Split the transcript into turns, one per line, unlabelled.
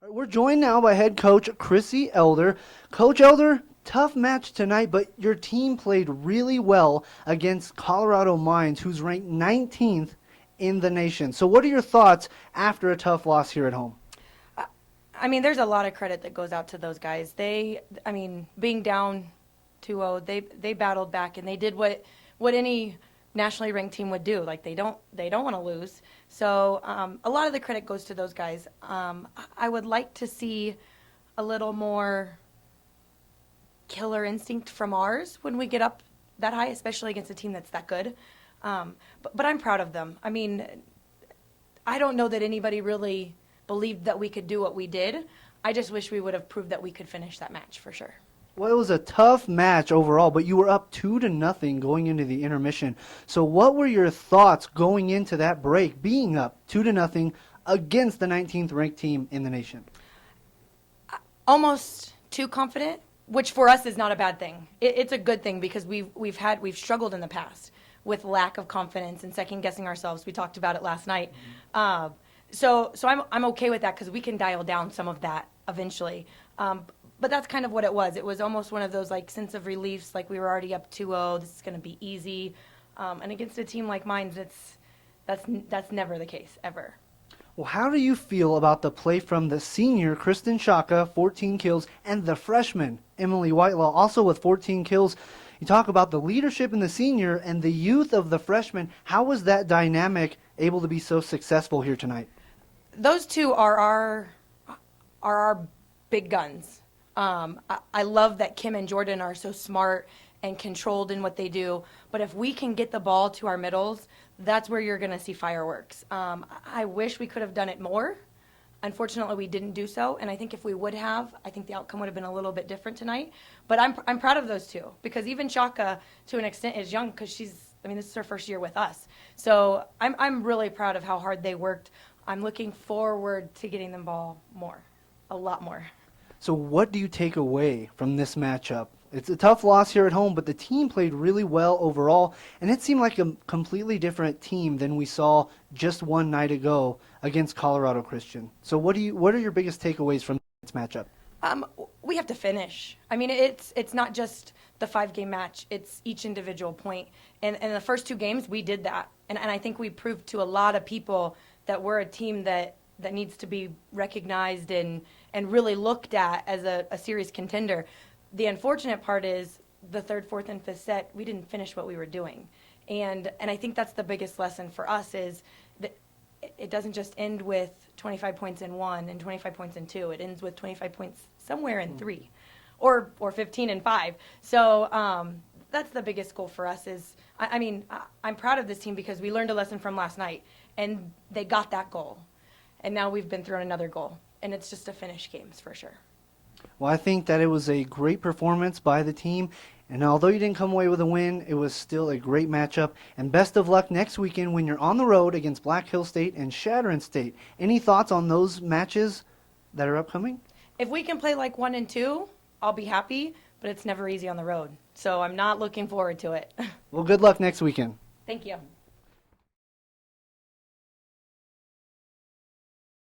We're joined now by head coach Chrissy Elder. Coach Elder, tough match tonight, but your team played really well against Colorado Mines, who's ranked 19th in the nation. So what are your thoughts after a tough loss here at home?
I mean, there's a lot of credit that goes out to those guys. Being down 2-0, they battled back and they did what any nationally ranked team would do. Like they don't want to lose. So a lot of the credit goes to those guys. I would like to see a little more killer instinct from ours when we get up that high, especially against a team that's that good. But I'm proud of them. I mean, I don't know that anybody really believed that we could do what we did. I just wish we would have proved that we could finish that match for sure.
Well, it was a tough match overall, but you were up 2-0 going into the intermission. So what were your thoughts going into that break, being up 2-0 against the 19th ranked team in the nation?
Almost too confident, which for us is not a bad thing. It's a good thing because we've struggled in the past with lack of confidence and second guessing ourselves. We talked about it last night. So I'm okay with that because we can dial down some of that eventually. But that's kind of what it was. It was almost one of those like sense of reliefs, like we were already up 2-0. This is going to be easy. And against a team like mine, that's never the case ever.
Well, how do you feel about the play from the senior, Kristen Shaka, 14 kills, and the freshman, Emily Whitelaw, also with 14 kills? You talk about the leadership in the senior and the youth of the freshman. How was that dynamic able to be so successful here tonight?
Those two are our big guns. I love that Kim and Jordan are so smart and controlled in what they do. But if we can get the ball to our middles, that's where you're going to see fireworks. I wish we could have done it more. Unfortunately, we didn't do so. And I think if we would have, I think the outcome would have been a little bit different tonight. But I'm proud of those two because even Shaka, to an extent, is young because this is her first year with us. So I'm really proud of how hard they worked. I'm looking forward to getting them ball more, a lot more.
So what do you take away from this matchup? It's a tough loss here at home, but the team played really well overall, and it seemed like a completely different team than we saw just one night ago against Colorado Christian. So what are your biggest takeaways from this matchup?
We have to finish. I mean, it's not just the 5-game match. It's each individual point. And in the first 2 games, we did that. And I think we proved to a lot of people that we're a team that needs to be recognized and really looked at as a serious contender. The unfortunate part is the 3rd, 4th, and 5th set, we didn't finish what we were doing. And I think that's the biggest lesson for us is that it doesn't just end with 25 points in 1 and 25 points in 2. It ends with 25 points somewhere in 3 or 15 in 5. So that's the biggest goal for us is, I'm proud of this team because we learned a lesson from last night and they got that goal. And now we've been thrown another goal. And it's just to finish games for sure.
Well, I think that it was a great performance by the team. And although you didn't come away with a win, it was still a great matchup. And best of luck next weekend when you're on the road against Black Hill State and Shattern State. Any thoughts on those matches that are upcoming?
If we can play like 1 and 2, I'll be happy. But it's never easy on the road. So I'm not looking forward to it.
Well, good luck next weekend.
Thank you.